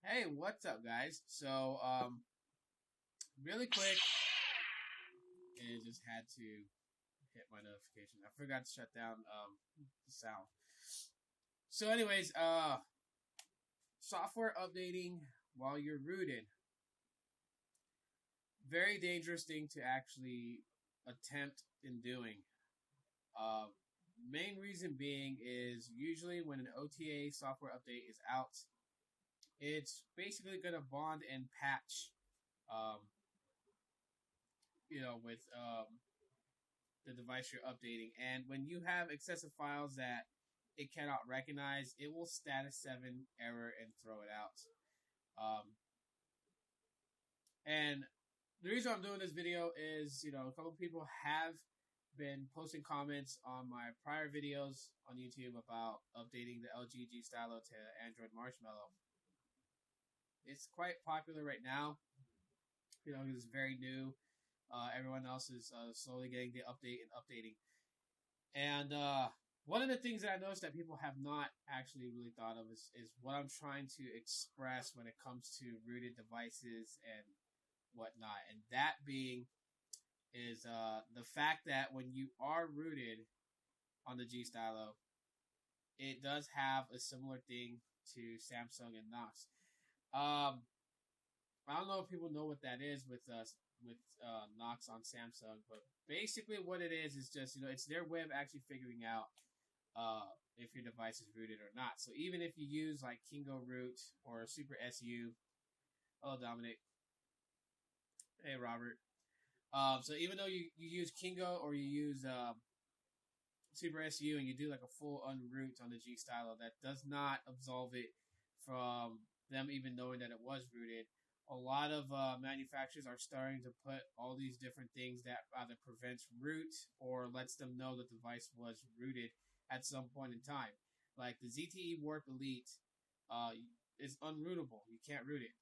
Hey, what's up, guys? Really quick, it just had to hit my notification. I forgot to shut down the sound. Software updating while you're rooted. Very dangerous thing to actually attempt in doing. Uh, Main reason being is usually when an OTA software update is out, it's basically gonna bond and patch, um, with the device you're updating. And when you have excessive files that it cannot recognize, it will status 7 error and throw it out. And the reason I'm doing this video is, a couple people have been posting comments on my prior videos on YouTube about updating the LG G Stylo to Android Marshmallow. It's quite popular right now. It's very new. Everyone else is slowly getting the update and updating. And one of the things that I noticed that people have not actually really thought of is what I'm trying to express when it comes to rooted devices and whatnot. And that being is the fact that when you are rooted on the G Stylo, it does have a similar thing to Samsung and Knox. I don't know if people know what that is with Knox on Samsung, but basically what it is just it's their way of actually figuring out if your device is rooted or not. So even if you use like Kingo Root or Super SU, hello Dominic, hey Robert. So even though you use Kingo or you use Super SU and you do like a full unroot on the G Stylo, that does not absolve it from them even knowing that it was rooted. A lot of manufacturers are starting to put all these different things that either prevents root or lets them know that the device was rooted at some point in time. Like the ZTE Warp Elite is unrootable. You can't root it.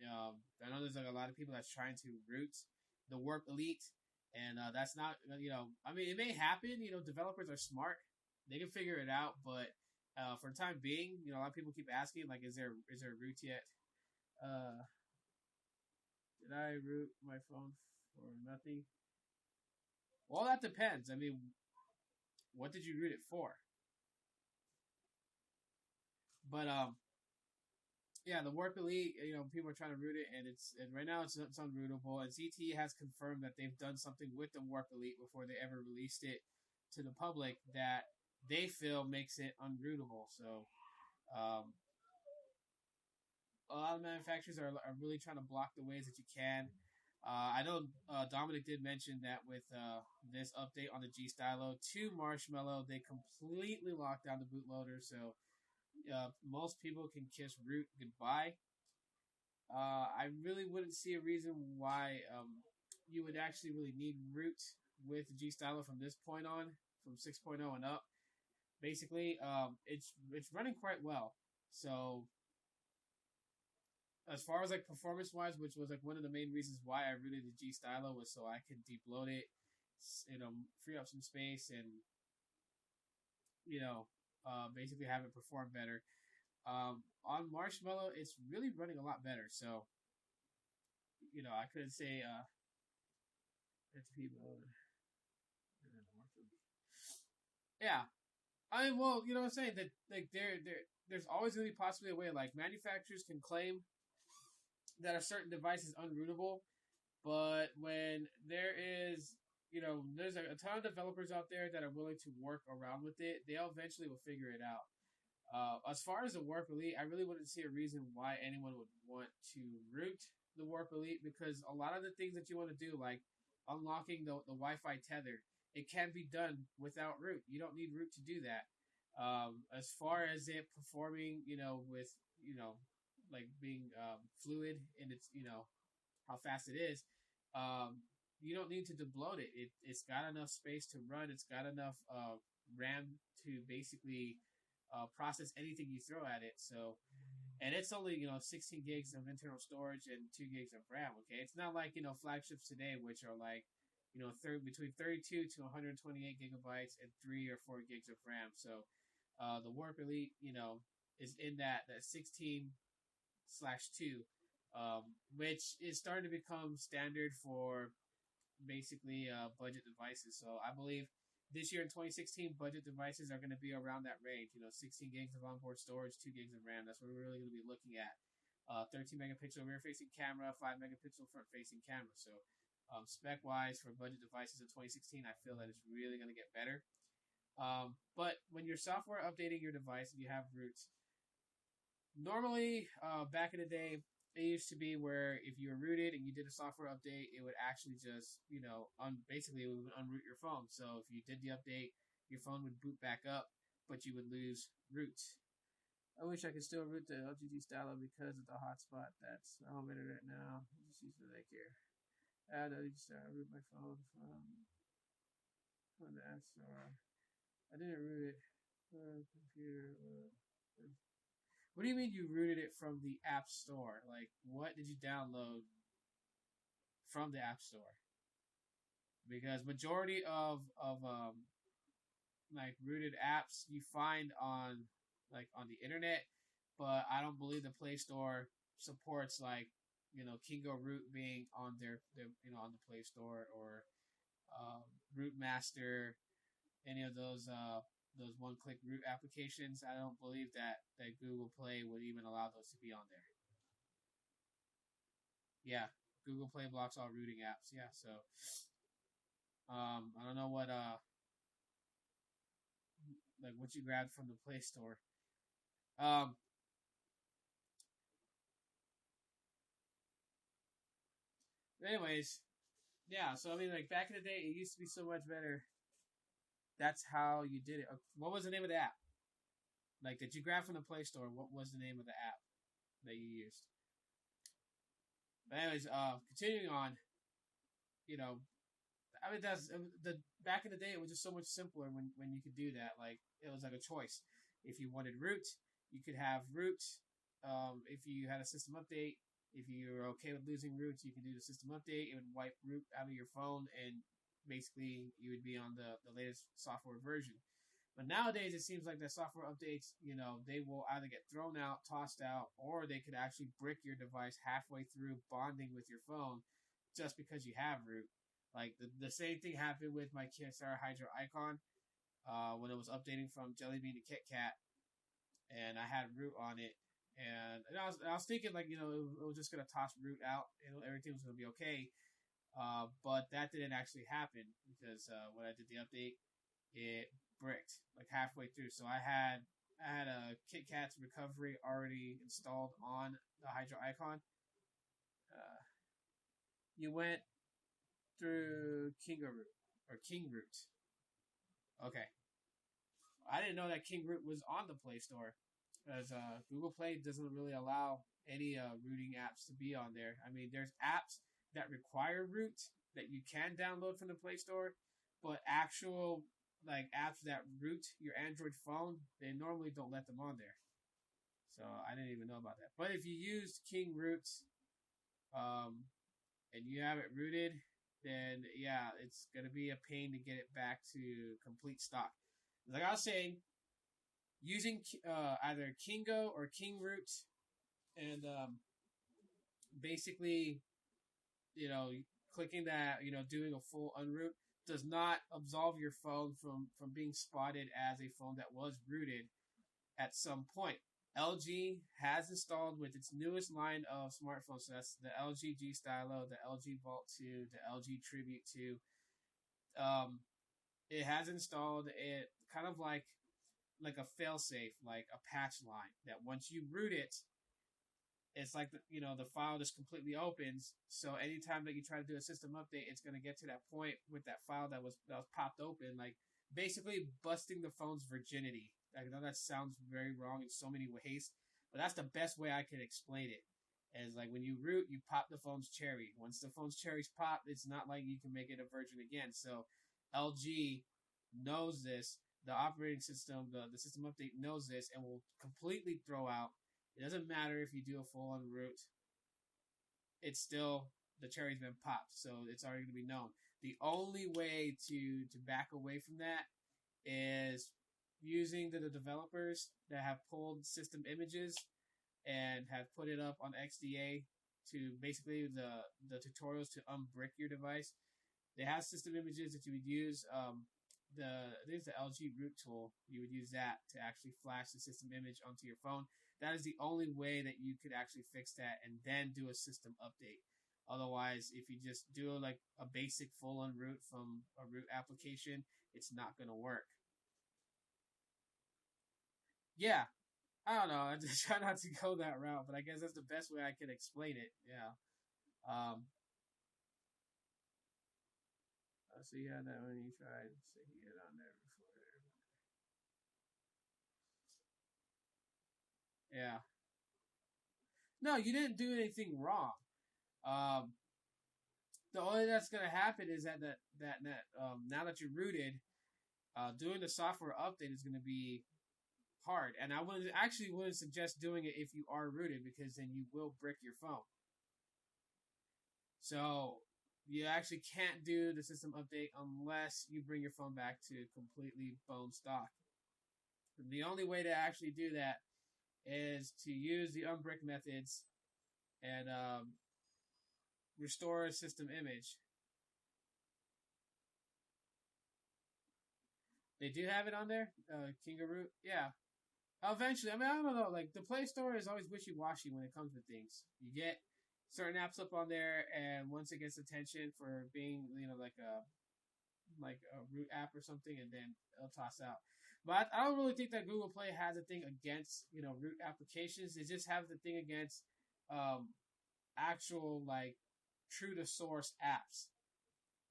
I know there's like a lot of people that's trying to root the Warp Elite, and that's not I mean, it may happen. Developers are smart; they can figure it out. But for the time being, a lot of people keep asking like, is there a root yet? Did I root my phone for nothing? Well, that depends. I mean, what did you root it for? But yeah, the Warp Elite, people are trying to root it, and right now it's unrootable. And ZTE has confirmed that they've done something with the Warp Elite before they ever released it to the public that they feel makes it unrootable. So um, a lot of manufacturers are really trying to block the ways that you can. I know Dominic did mention that with this update on the G Stylo to Marshmallow, they completely locked down the bootloader, so most people can kiss root goodbye. I really wouldn't see a reason why you would actually really need root with G Stylo from this point on, from 6.0 and up. Basically, it's running quite well. So as far as like performance wise, which was like one of the main reasons why I rooted the G Stylo was so I could debloat it, free up some space and basically have it perform better. On Marshmallow, it's really running a lot better. So I couldn't say it's people. Yeah, I mean, well, what I'm saying that like there's always going to be possibly a way like manufacturers can claim that a certain device is unrootable, but when there is there's a ton of developers out there that are willing to work around with it, they'll eventually will figure it out. As far as the Warp Elite, I really wouldn't see a reason why anyone would want to root the Warp Elite because a lot of the things that you want to do, like unlocking the Wi-Fi tether, it can be done without root. You don't need root to do that. As far as it performing, with like being fluid in its how fast it is, you don't need to debloat it. It's got enough space to run. It's got enough RAM to basically process anything you throw at it. So, and it's only 16 gigs of internal storage and 2 gigs of RAM. Okay, it's not like flagships today, which are like between 32 to 128 gigabytes and 3 or 4 gigs of RAM. So, the Warp Elite, is in that 16 2, which is starting to become standard for basically budget devices. So I believe this year in 2016, budget devices are going to be around that range. 16 gigs of onboard storage, 2 gigs of RAM. That's what we're really going to be looking at. 13 megapixel rear facing camera, 5 megapixel front facing camera. So spec wise for budget devices in 2016, I feel that it's really going to get better. But when you're software updating your device and you have roots, normally back in the day, it used to be where if you were rooted and you did a software update, it would actually just, basically it would unroot your phone. So if you did the update, your phone would boot back up, but you would lose root. I wish I could still root the LG Stylo because of the hotspot that's home internet now. Just use the link here. I just root my phone from the App Store. I didn't root it from the computer. What do you mean you rooted it from the App Store? Like, what did you download from the App Store? Because majority of like rooted apps you find on the internet, but I don't believe the Play Store supports Kingo Root being on their on the Play Store, or Rootmaster, any of those one-click root applications. I don't believe that Google Play would even allow those to be on there. Yeah, Google Play blocks all rooting apps. Yeah, so I don't know what what you grabbed from the Play Store. Anyways, yeah. So I mean, back in the day, it used to be so much better. That's how you did it. What was the name of the app? That you grabbed from the Play Store? What was the name of the app that you used? But anyways, continuing on. I mean, that's the back in the day. It was just so much simpler when you could do that. It was like a choice. If you wanted root, you could have root. If you had a system update, if you were okay with losing roots, you could do the system update. It would wipe root out of your phone, and basically you would be on the latest software version. But nowadays, it seems like the software updates, they will either get thrown out, tossed out, or they could actually brick your device halfway through bonding with your phone just because you have root. The same thing happened with my Kyocera Hydro Icon when it was updating from Jelly Bean to KitKat, and I had root on it. And I was thinking, it was just going to toss root out, and everything was going to be okay. But that didn't actually happen, because when I did the update, it bricked halfway through. So I had a KitKat's recovery already installed on the Hydro Icon. You went through Kingo Root or King Root. Okay, I didn't know that King Root was on the Play Store, as Google Play doesn't really allow any rooting apps to be on there. I mean, there's apps that require root that you can download from the Play Store, but actual apps that root your Android phone, they normally don't let them on there. So I didn't even know about that. But if you used King Root, and you have it rooted, then yeah, it's gonna be a pain to get it back to complete stock. Like I was saying, using either Kingo or King Root, and basically, clicking that, doing a full unroot does not absolve your phone from being spotted as a phone that was rooted at some point. LG has installed with its newest line of smartphones, so that's the LG G Stylo, the LG Vault 2, the LG Tribute 2. It has installed it kind of like a failsafe, like a patch line, that once you root it, it's like the file just completely opens. So anytime that you try to do a system update, it's going to get to that point with that file that was popped open, basically busting the phone's virginity. I know that sounds very wrong in so many ways, but that's the best way I can explain it. Is when you root, you pop the phone's cherry. Once the phone's cherry's popped, it's not like you can make it a virgin again. So LG knows this. The operating system, the system update knows this, and will completely throw out. It doesn't matter if you do a full unroot. It's still, the cherry's been popped, so it's already going to be known. The only way to back away from that is using the developers that have pulled system images and have put it up on XDA to basically the tutorials to unbrick your device. They have system images that you would use. I think it's the LG root tool. You would use that to actually flash the system image onto your phone. That is the only way that you could actually fix that and then do a system update. Otherwise, if you just do like a basic full unroot from a root application, it's not going to work. Yeah, I don't know. I just try not to go that route, but I guess that's the best way I can explain it. Yeah. So you had that when you tried sticking it on there before. Yeah. No, you didn't do anything wrong. Um, the only that's gonna happen is that now that you're rooted, doing the software update is gonna be hard. And I wouldn't suggest doing it if you are rooted, because then you will brick your phone. So you actually can't do the system update unless you bring your phone back to completely bone stock. And the only way to actually do that is to use the unbrick methods and restore a system image. They do have it on there, Kingaroot. Yeah. Eventually, I mean, I don't know. Like, the Play Store is always wishy-washy when it comes to things. You get certain apps up on there, and once it gets attention for being, like a root app or something, and then it'll toss out. But I don't really think that Google Play has a thing against, root applications. They just have the thing against actual, like, true to source apps.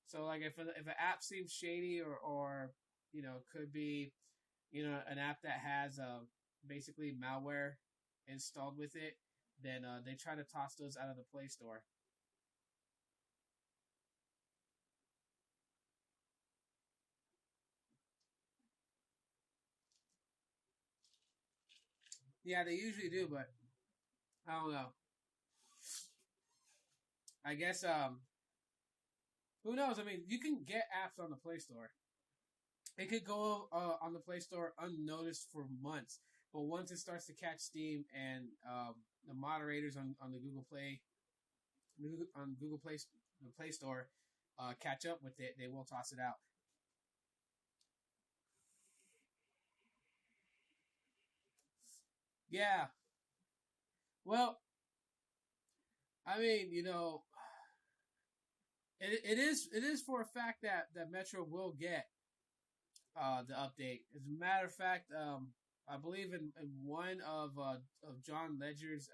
So, like, if an app seems shady or could be, an app that has basically malware installed with it, then they try to toss those out of the Play Store. Yeah, they usually do, but I don't know. I guess who knows? I mean, you can get apps on the Play Store. It could go on the Play Store unnoticed for months, but once it starts to catch steam and the moderators on the Google Play the Play Store catch up with it, they will toss it out. Yeah. Well, I mean, it is for a fact that Metro will get the update. As a matter of fact, I believe in one of John Ledger's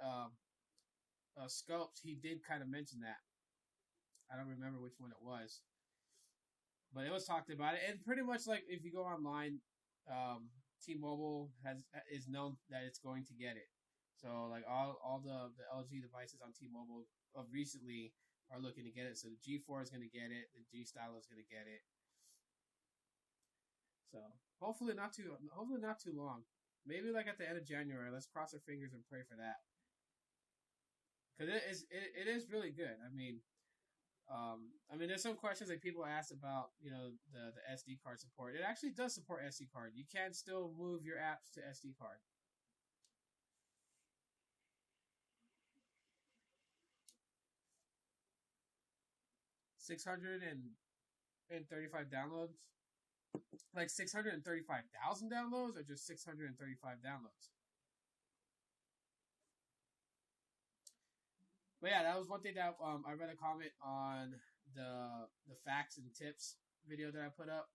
scopes, he did kind of mention that. I don't remember which one it was, but it was talked about it. And pretty much like if you go online, T-Mobile is known that it's going to get it. So like all the LG devices on T-Mobile of recently are looking to get it. So the G4 is going to get it. The G Style is going to get it. So hopefully not too long. Maybe like at the end of January. Let's cross our fingers and pray for that. Because it is really good. I mean, there's some questions that people ask about, the SD card support. It actually does support SD card. You can still move your apps to SD card. 635 downloads? Like 635,000 downloads or just 635 downloads? But yeah, that was one thing that I read a comment on the facts and tips video that I put up.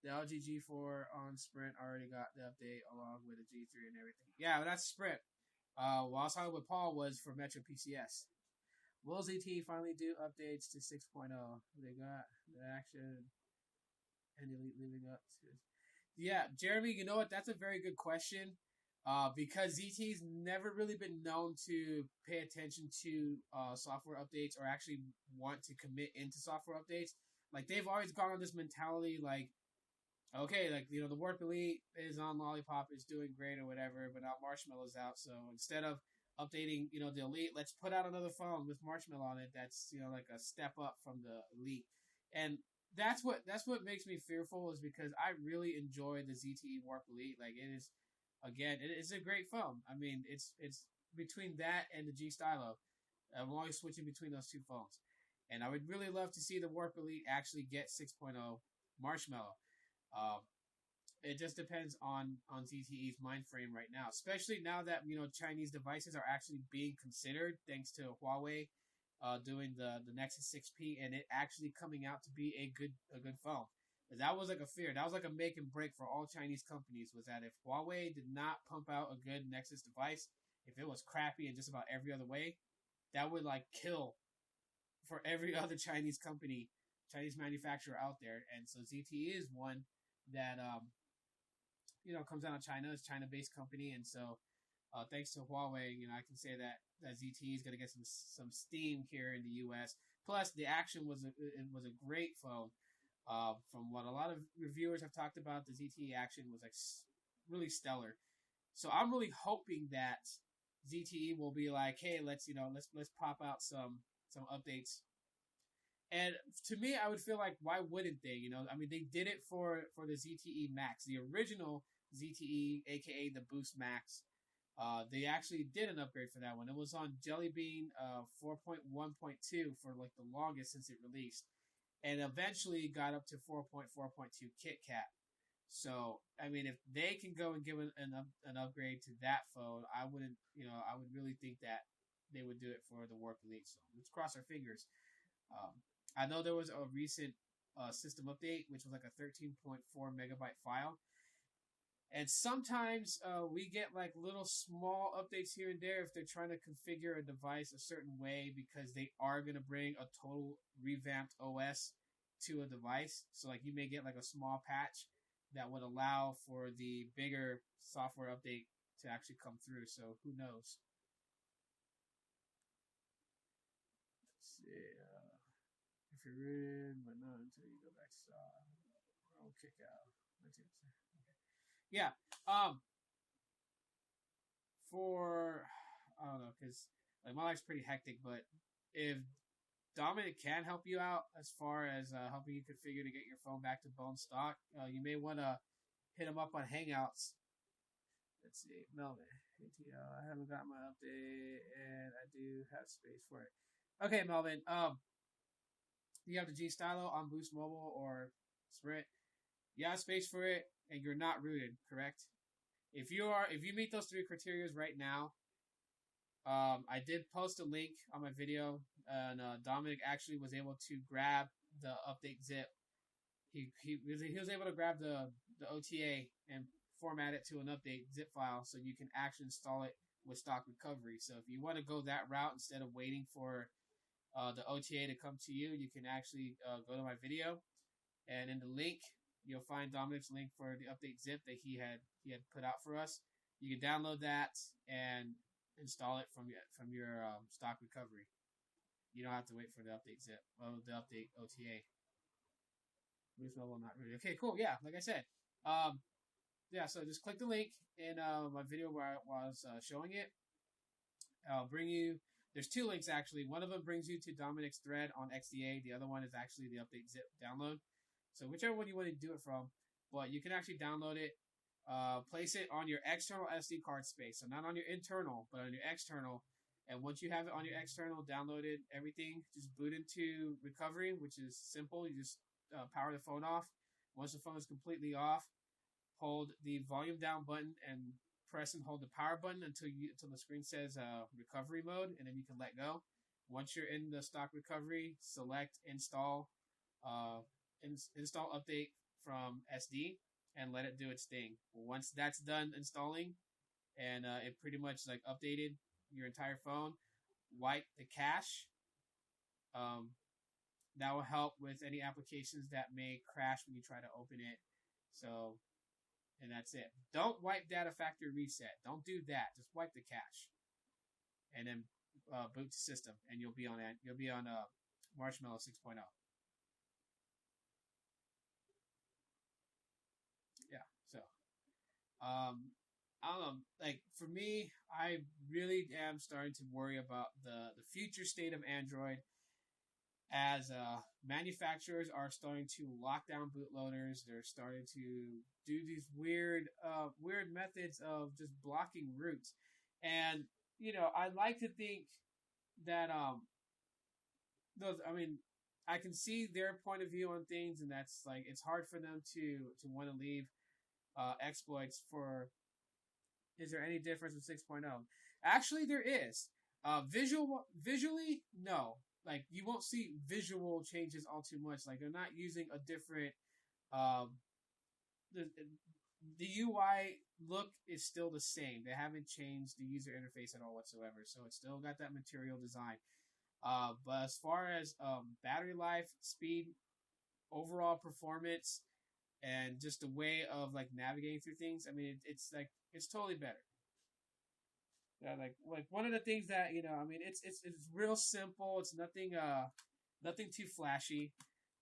The LG G4 on Sprint already got the update along with the G3 and everything. Yeah, that's Sprint. While I was talking with Paul was for Metro PCS. Will ZT finally do updates to 6.0? They got the action and Elite living up to. Yeah, Jeremy, you know what? That's a very good question. Because ZT's never really been known to pay attention to software updates or actually want to commit into software updates. Like, they've always gone on this mentality, like, okay, like, the Warp Elite is on Lollipop, is doing great or whatever, but now Marshmallow's out, so instead of updating, the Elite, let's put out another phone with Marshmallow on it that's, like a step up from the Elite. And that's what makes me fearful, is because I really enjoy the ZTE Warp Elite. Like, it is again, it's a great phone. I mean, it's between that and the G Stylo. I'm always switching between those two phones, and I would really love to see the Warp Elite actually get 6.0 Marshmallow. Um, it just depends on ZTE's mind frame right now, especially now that Chinese devices are actually being considered thanks to Huawei doing the Nexus 6P and it actually coming out to be a good phone. That was like a fear. That was like a make and break for all Chinese companies. Was that if Huawei did not pump out a good Nexus device, if it was crappy in just about every other way, that would like kill for every other Chinese company, Chinese manufacturer out there. And so ZTE is one that comes out of China. It's a China-based company, and so thanks to Huawei, I can say that ZTE is going to get some steam here in the U.S. Plus, the Action was a great phone. From what a lot of reviewers have talked about, the ZTE Action was like really stellar. So I'm really hoping that ZTE will be like, hey, let's pop out some updates. And to me, I would feel like, why wouldn't they? I mean, they did it for the ZTE Max, the original ZTE, aka the Boost Max. They actually did an upgrade for that one. It was on Jelly Bean 4.1.2 for like the longest since it released, and eventually got up to 4.4.2 KitKat. So I mean, if they can go and give an upgrade to that phone, I would really think that they would do it for the Warp Elite. So let's cross our fingers. I know there was a recent system update, which was like a 13.4 megabyte file. And sometimes we get like little small updates here and there if they're trying to configure a device a certain way because they are going to bring a total revamped OS to a device. So like you may get like a small patch that would allow for the bigger software update to actually come through. So who knows? Let's see. If you're in, but not until you go back to I'll kick out. Okay. Yeah. For I don't know, because like my life's pretty hectic, but if Dominic can help you out as far as helping you configure to get your phone back to bone stock, you may want to hit him up on Hangouts. Let's see, Melvin. ATL, I haven't got my update, and I do have space for it. Okay, Melvin. You have the G Stylo on Boost Mobile or Sprint. You have space for it, and you're not rooted, correct? If you meet those three criteria right now, I did post a link on my video, and Dominic actually was able to grab the update zip. He was able to grab the OTA and format it to an update zip file, so you can actually install it with stock recovery. So if you want to go that route instead of waiting for the OTA to come to you, you can actually go to my video, and in the link you'll find Dominic's link for the update zip that he had put out for us. You can download that and install it from your stock recovery. You don't have to wait for the update zip. Well, the update OTA. Boost Mobile not really. Okay, cool. Yeah, like I said, yeah. So just click the link in my video where I was showing it. I'll bring you. There's two links actually. One of them brings you to Dominic's thread on XDA. The other one is actually the update zip download. So whichever one you want to do it from, but you can actually download it, place it on your external SD card space. So not on your internal, but on your external. And once you have it on your external, downloaded everything, just boot into recovery, which is simple. You just power the phone off. Once the phone is completely off, hold the volume down button and press and hold the power button until the screen says recovery mode, and then you can let go. Once you're in the stock recovery, select install install update from SD and let it do its thing. Once that's done installing and it pretty much like updated your entire phone, wipe the cache. That will help with any applications that may crash when you try to open it. So, and that's it. Don't wipe data factory reset. Don't do that. Just wipe the cache, and then boot the system, and you'll be on Marshmallow 6.0. Yeah. So, I don't know. Like for me, I really am starting to worry about the future state of Android. as manufacturers are starting to lock down bootloaders. They're starting to do these weird methods of just blocking roots. And I like to think that those. I mean, I can see their point of view on things, and that's like it's hard for them to want to leave exploits for. Is there any difference with 6.0? Actually, there is. Visually, no. Like you won't see visual changes all too much. Like they're not using a different. Um, the UI look is still the same. They haven't changed the user interface at all whatsoever. So it's still got that material design. But as far as battery life, speed, overall performance, and just the way of like navigating through things, I mean, it's like it's totally better. Yeah, like one of the things that I mean, it's real simple. It's nothing too flashy,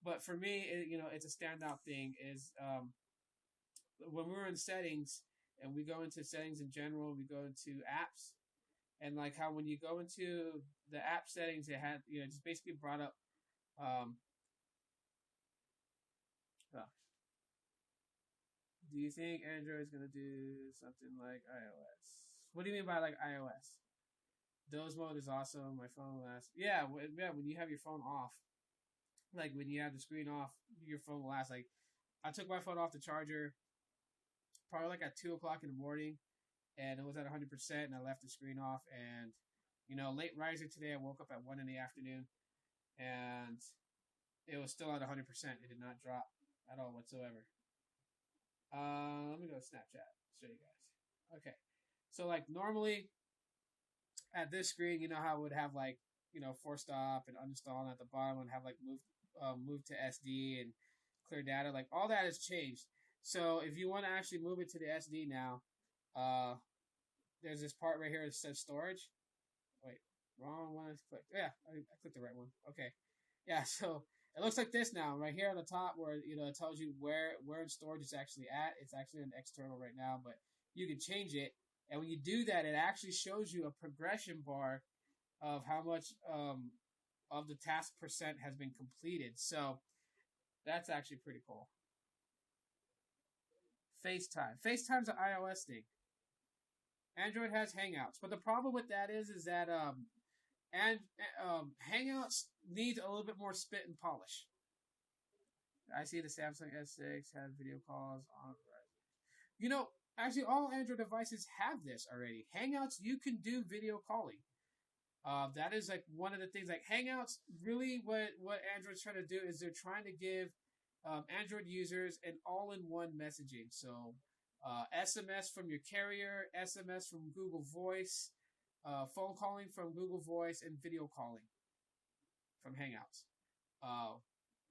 but for me, it's a standout thing. Is when we were in settings and we go into settings in general, we go into apps, and like how when you go into the app settings, it had just basically brought up. Uh, do you think Android is gonna do something like iOS? What do you mean by like iOS? Doze mode is awesome. My phone lasts. Yeah, yeah. When you have your phone off, like when you have the screen off, your phone will last. Like I took my phone off the charger, probably like at 2 o'clock in the morning, and it was at 100%. And I left the screen off, and late riser today. I woke up at 1 in the afternoon, and it was still at 100%. It did not drop at all whatsoever. Let me go to Snapchat. Show you guys. Okay. So like normally at this screen, how it would have like force stop and uninstall, and at the bottom would have like move to SD and clear data. Like all that has changed. So if you want to actually move it to the SD now, there's this part right here that says storage. Wait, wrong one. Yeah, I clicked the right one. Okay, yeah. So it looks like this now, right here on the top, where it tells you where in storage it's actually at. It's actually an external right now, but you can change it. And when you do that, it actually shows you a progression bar of how much of the task percent has been completed. So that's actually pretty cool. FaceTime. FaceTime's an iOS thing. Android has Hangouts, but the problem with that is that and Hangouts needs a little bit more spit and polish. I see the Samsung S6 has video calls on. Actually, all Android devices have this already. Hangouts, you can do video calling. That is like one of the things. Like Hangouts, really, what Android's trying to do is they're trying to give Android users an all-in-one messaging. So, SMS from your carrier, SMS from Google Voice, phone calling from Google Voice, and video calling from Hangouts.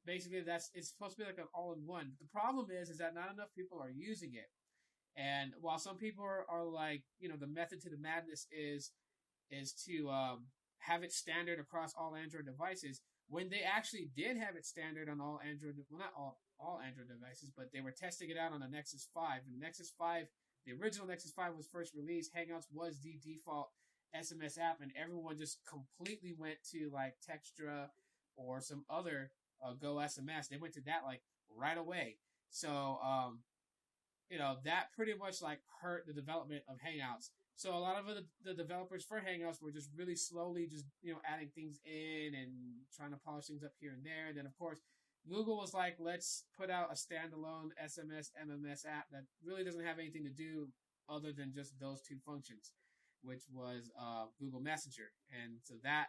Basically, it's supposed to be like an all-in-one. The problem is that not enough people are using it. And while some people are like, the method to the madness is to have it standard across all Android devices. When they actually did have it standard on all Android, well, not all Android devices, but they were testing it out on the Nexus 5. And the Nexus 5, the original Nexus 5 was first released. Hangouts was the default SMS app, and everyone just completely went to like Textra or some other Go SMS. They went to that like right away. So, that pretty much like hurt the development of Hangouts. So a lot of the developers for Hangouts were just really slowly just, adding things in and trying to polish things up here and there. And then, of course, Google was like, let's put out a standalone SMS, MMS app that really doesn't have anything to do other than just those two functions, which was Google Messenger. And so that,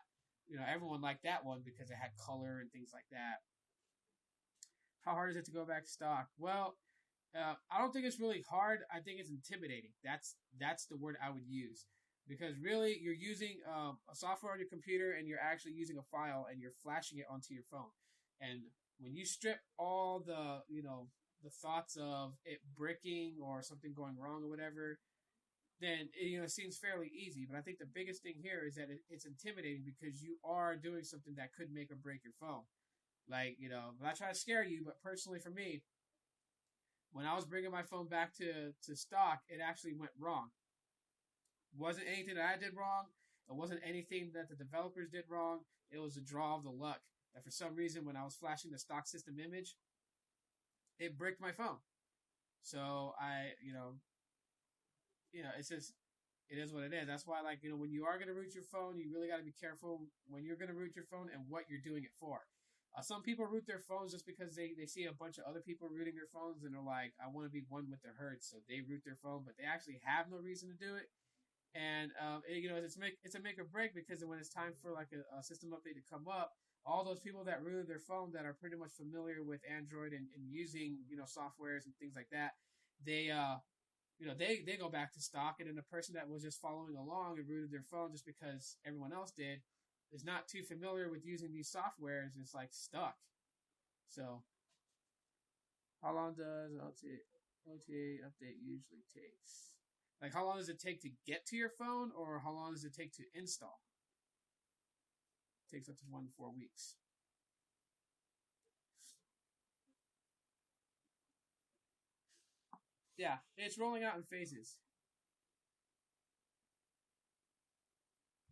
everyone liked that one because it had color and things like that. How hard is it to go back to stock? Well, I don't think it's really hard. I think it's intimidating. That's the word I would use, because really you're using a software on your computer and you're actually using a file and you're flashing it onto your phone. And when you strip all the the thoughts of it bricking or something going wrong or whatever, then it seems fairly easy. But I think the biggest thing here is that it's intimidating because you are doing something that could make or break your phone. Like I'm not trying to scare you, but personally for me, when I was bringing my phone back to stock, it actually went wrong. It wasn't anything that I did wrong. It wasn't anything that the developers did wrong. It was a draw of the luck. that for some reason when I was flashing the stock system image, it bricked my phone. So it's just, it is what it is. That's why, like, when you are going to root your phone, you really got to be careful when you're going to root your phone and what you're doing it for. Some people root their phones just because they see a bunch of other people rooting their phones and they're like, I want to be one with the herd, so they root their phone, but they actually have no reason to do it. And it's a make or break, because when it's time for like a system update to come up, all those people that rooted their phone that are pretty much familiar with Android and using softwares and things like that, they they go back to stock, and then the person that was just following along and rooted their phone just because everyone else did is not too familiar with using these softwares. It's like stuck. So, how long does OTA update usually takes? Like, how long does it take to get to your phone, or how long does it take to install? It takes up to 1 to 4 weeks. Yeah, it's rolling out in phases.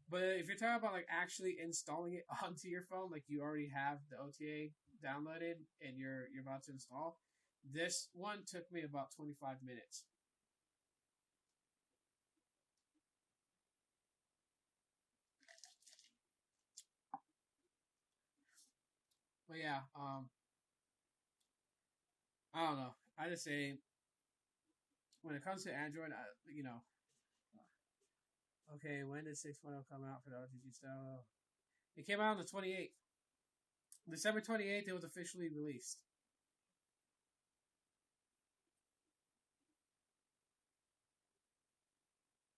But if you're talking about like actually installing it onto your phone, like you already have the OTA downloaded and you're about to install, this one took me about 25 minutes. But yeah, I don't know. I just say when it comes to Android, okay, when did 6.0 come out for the OTG style? It came out on the 28th. December 28th, it was officially released.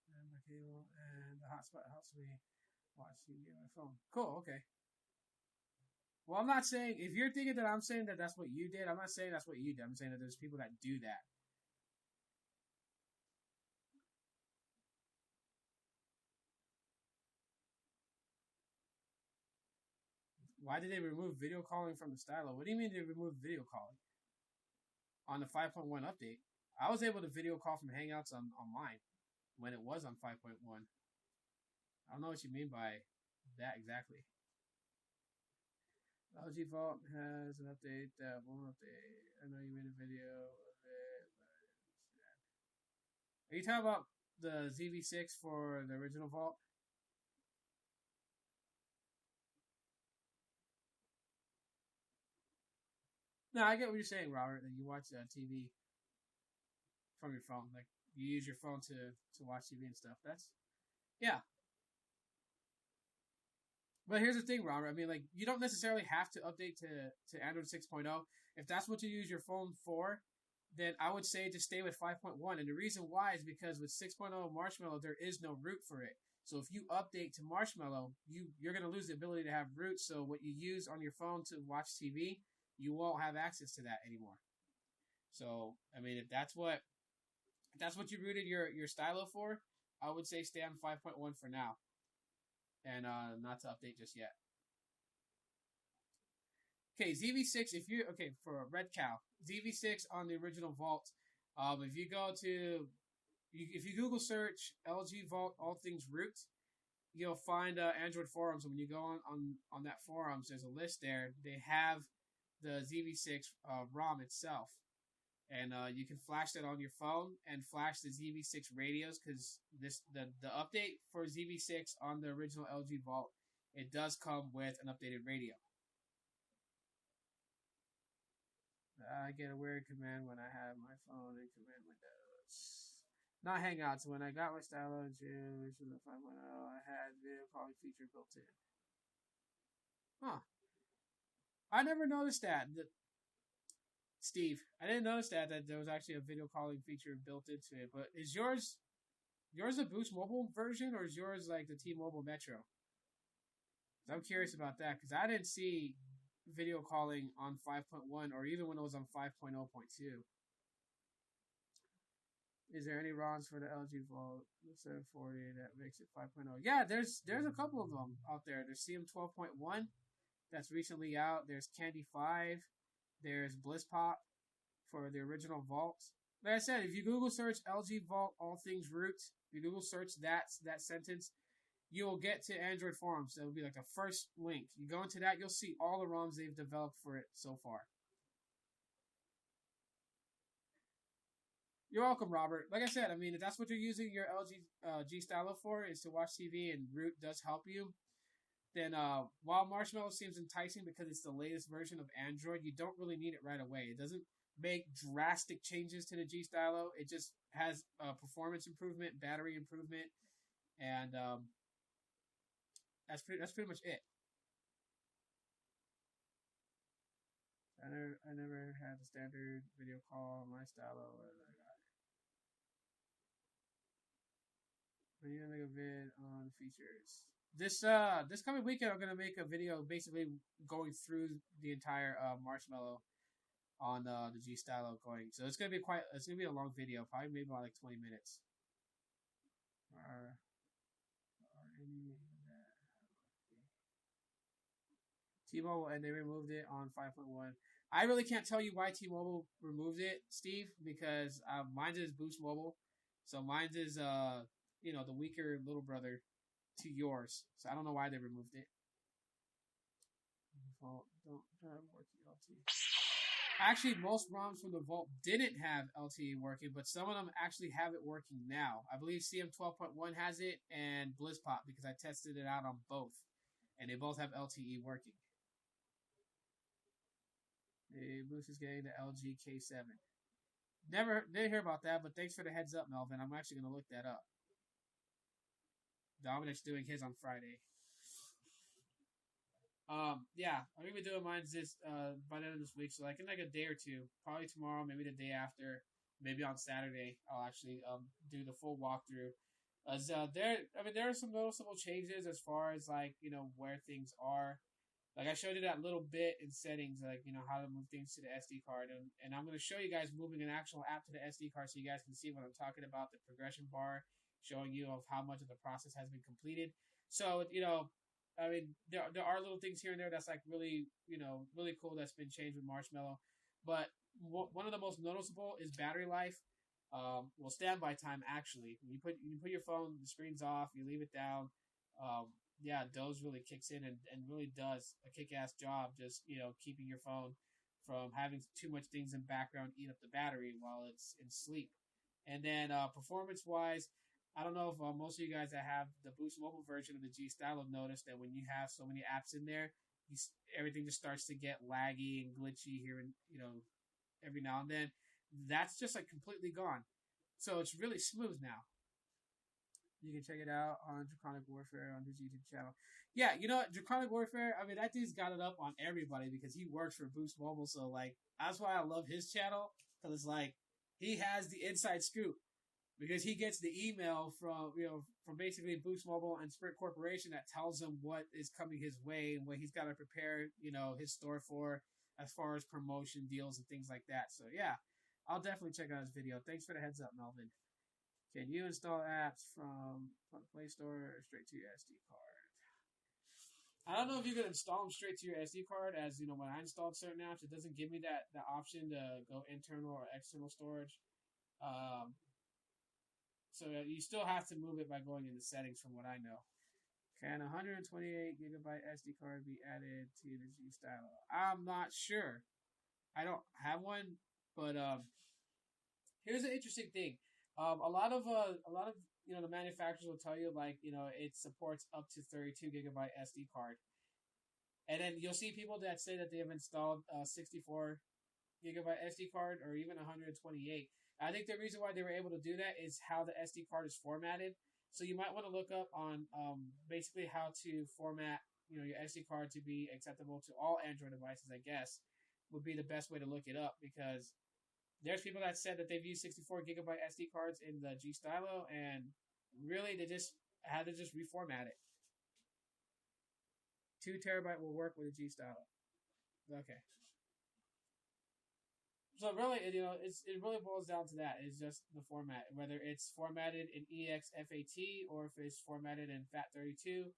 And my cable and the hotspot helps me watch TV on my phone. Cool, okay. Well, I'm not saying, if you're thinking that I'm saying that that's what you did, I'm not saying that's what you did. I'm saying that there's people that do that. Why did they remove video calling from the stylo? What do you mean they removed video calling? On the 5.1 update, I was able to video call from Hangouts online when it was on 5.1. I don't know what you mean by that exactly. LG Vault has an update that won't update. I know you made a video of it, but are you talking about the ZV6 for the original Vault? No, I get what you're saying, Robert. That you watch TV from your phone, like you use your phone to watch TV and stuff. That's, yeah. But here's the thing, Robert. I mean, like, you don't necessarily have to update to Android 6.0. If that's what you use your phone for, then I would say just stay with 5.1. And the reason why is because with 6.0 Marshmallow, there is no root for it. So if you update to Marshmallow, you're going to lose the ability to have root. So what you use on your phone to watch TV, you won't have access to that anymore. So, I mean, if that's what you rooted your stylo for, I would say stay on 5.1 for now, and not to update just yet. Okay, ZV6. For Red Cow, ZV6 on the original Vault. If you go to, if you Google search LG Vault all things root, you'll find Android forums. And when you go on that forums, there's a list there. They have the ZV6 ROM itself, and you can flash that on your phone and flash the ZV6 radios, because the update for ZV6 on the original LG Vault, it does come with an updated radio. I get a weird command when I have my phone in command windows. Not Hangouts. When I got my stylo in June, which was the 5.0, I had video calling feature built in. Huh. I never noticed that. Steve, I didn't notice that there was actually a video calling feature built into it. But is yours a Boost Mobile version, or is yours like the T-Mobile Metro? I'm curious about that, because I didn't see video calling on 5.1 or even when it was on 5.0.2. Is there any ROMs for the LG Vault 740 that makes it 5.0? Yeah, there's a couple of them out there. There's CM12.1 that's recently out. There's Candy 5. There's BlizzPop for the original Vault. Like I said, if you Google search LG Vault all things root, if you Google search that sentence, you will get to Android forums. It will be like the first link. You go into that, you'll see all the ROMs they've developed for it so far. You're welcome, Robert. Like I said, I mean, if that's what you're using your LG G Stylo for, is to watch TV, and Root does help you, then while Marshmallow seems enticing because it's the latest version of Android, you don't really need it right away. It doesn't make drastic changes to the G Stylo. It just has performance improvement, battery improvement, and that's pretty much it. I never had the standard video call on my Stylo. I'm gonna make a vid on features. This coming weekend, I'm gonna make a video basically going through the entire Marshmallow on the G Stylo going. So it's gonna be a long video, probably maybe about like 20 minutes. T-Mobile, and they removed it on 5.1. I really can't tell you why T-Mobile removed it, Steve, because mine is Boost Mobile, so mine is the weaker little brother to yours. So I don't know why they removed it. Vault, don't have working LTE. Actually, most ROMs from the Vault didn't have LTE working, but some of them actually have it working now. I believe CM 12.1 has it, and BlizzPop, because I tested it out on both, and they both have LTE working. The Boost is getting the LG K7. Didn't hear about that, but thanks for the heads up, Melvin. I'm actually gonna look that up. Dominic's doing his on Friday. Yeah, I'm gonna be doing mine by the end of this week, so like in like a day or two, probably tomorrow, maybe the day after, maybe on Saturday, I'll actually do the full walkthrough. There are some noticeable changes as far as like where things are. Like I showed you that little bit in settings, like how to move things to the SD card, and I'm gonna show you guys moving an actual app to the SD card so you guys can see what I'm talking about. The progression bar showing you of how much of the process has been completed. So there are little things here and there that's like really really cool that's been changed with Marshmallow, but one of the most noticeable is battery life. Standby time actually. When you put your phone, the screen's off, you leave it down. Doze really kicks in and really does a kick-ass job just keeping your phone from having too much things in background eat up the battery while it's in sleep. And then performance wise, I don't know if most of you guys that have the Boost Mobile version of the G Stylo have noticed that when you have so many apps in there, everything just starts to get laggy and glitchy here and every now and then. That's just like completely gone. So it's really smooth now. You can check it out on Draconic Warfare on his YouTube channel. Yeah, Draconic Warfare, I mean, that dude's got it up on everybody because he works for Boost Mobile. So, like, that's why I love his channel, because it's like he has the inside scoop because he gets the email from basically Boost Mobile and Sprint Corporation that tells him what is coming his way and what he's got to prepare, his store for as far as promotion deals and things like that. So, yeah, I'll definitely check out his video. Thanks for the heads up, Melvin. Can you install apps from the Play Store or straight to your SD card? I don't know if you can install them straight to your SD card, as when I installed certain apps, it doesn't give me the option to go internal or external storage. So you still have to move it by going into settings, from what I know. Can 128 gigabyte SD card be added to the G Stylo? I'm not sure. I don't have one, but here's an interesting thing. A lot of the manufacturers will tell you it supports up to 32 gigabyte SD card, and then you'll see people that say that they have installed 64 gigabyte SD card or even 128. I think the reason why they were able to do that is how the SD card is formatted. So you might want to look up on basically how to format your SD card to be acceptable to all Android devices. I guess would be the best way to look it up, because there's people that said that they've used 64 gigabyte SD cards in the G Stylo, and really they just had to just reformat it. 2 terabyte will work with a G Stylo. Okay. So really, it really boils down to that. It's just the format, whether it's formatted in EXFAT or if it's formatted in FAT32.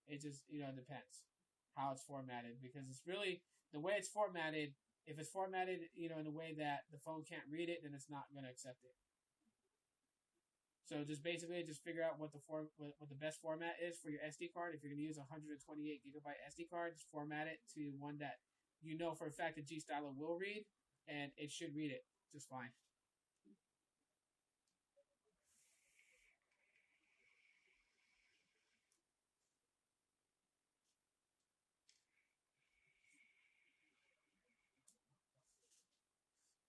It just depends how it's formatted, because it's really the way it's formatted. If it's formatted, in a way that the phone can't read it, then it's not going to accept it. So just basically just figure out what the best format is for your SD card. If you're gonna use a 128 gigabyte SD card, just format it to one that you know for a fact that G Stylo will read, and it should read it just fine.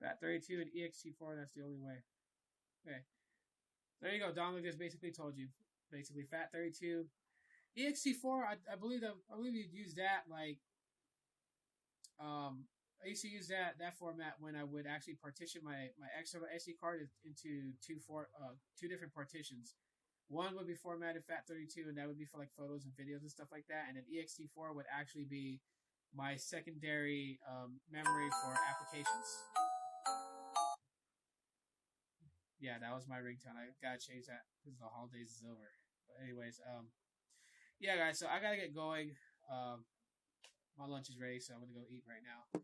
FAT32 and EXT4, that's the only way. Okay. There you go. Dominic just basically told you. Basically, FAT32. EXT4, I believe you'd use that like I used to use that format when I would actually partition my external SD card into two different partitions. One would be formatted FAT32, and that would be for like photos and videos and stuff like that. And then EXT4 would actually be my secondary memory for applications. Yeah, that was my ringtone. I gotta change that because the holidays is over. But anyways, yeah, guys. So I gotta get going. My lunch is ready, so I'm gonna go eat right now.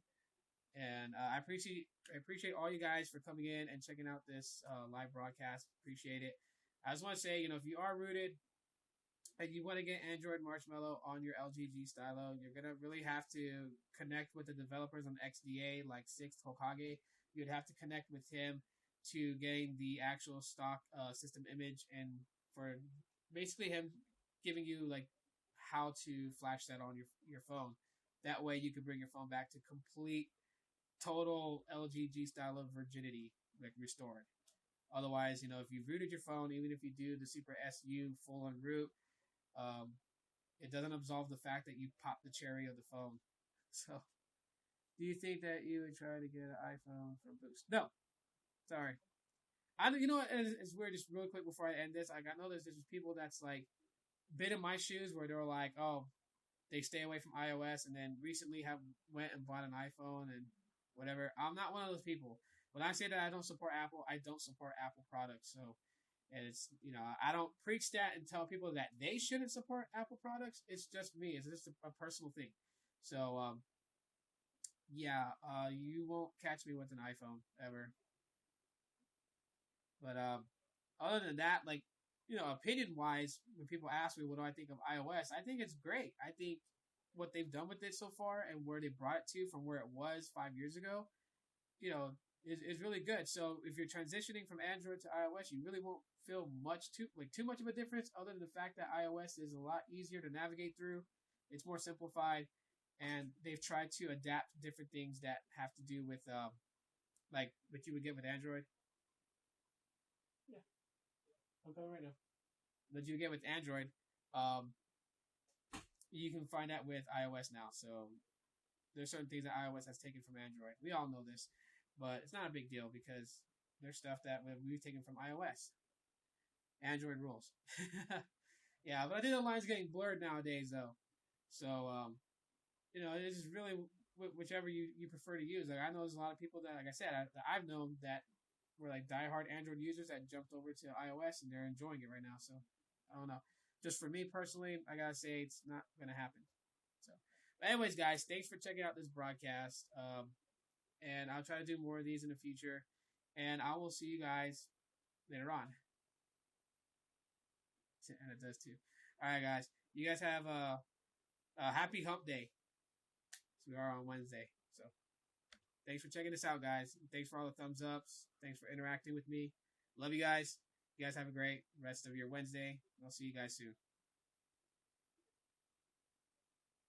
And I appreciate all you guys for coming in and checking out this live broadcast. Appreciate it. I just want to say, if you are rooted and you want to get Android Marshmallow on your LG G Stylo, you're gonna really have to connect with the developers on XDA, like Sixth Hokage. You'd have to connect with him to getting the actual stock system image, and for basically him giving you like how to flash that on your phone. That way you can bring your phone back to complete total LG G Stylo virginity, like restored. Otherwise, if you've rooted your phone, even if you do the Super SU full on root, it doesn't absolve the fact that you popped the cherry of the phone. So, do you think that you would try to get an iPhone from Boost? No, sorry. You know what? It's weird. Just real quick before I end this, like I know there's just people that's like been in my shoes where they're like, oh, they stay away from iOS, and then recently have went and bought an iPhone and whatever. I'm not one of those people. When I say that I don't support Apple, I don't support Apple products. So, and it's I don't preach that and tell people that they shouldn't support Apple products. It's just me. It's just a personal thing. So, yeah, you won't catch me with an iPhone ever. But other than that, like opinion wise, when people ask me what do I think of iOS, I think it's great. I think what they've done with it so far and where they brought it to from where it was 5 years ago, is really good. So if you're transitioning from Android to iOS, you really won't feel too much of a difference, other than the fact that iOS is a lot easier to navigate through. It's more simplified, and they've tried to adapt different things that have to do with like what you would get with Android. Yeah, I'm coming right now. That you get with Android, um, you can find that with iOS now. So there's certain things that iOS has taken from Android. We all know this, but it's not a big deal because there's stuff that we've taken from iOS. Android rules. Yeah, but I think the line's getting blurred nowadays, though. So, it's just really whichever you prefer to use. Like I know there's a lot of people that, like I said, that I've known that were like diehard Android users that jumped over to iOS and they're enjoying it right now. So I don't know. Just for me personally, I gotta say it's not gonna happen. So, but anyways, guys, thanks for checking out this broadcast. And I'll try to do more of these in the future. And I will see you guys later on. And it does too. All right, guys. You guys have a happy hump day. So we are on Wednesday. So thanks for checking this out, guys. Thanks for all the thumbs ups. Thanks for interacting with me. Love you guys. You guys have a great rest of your Wednesday. I'll see you guys soon.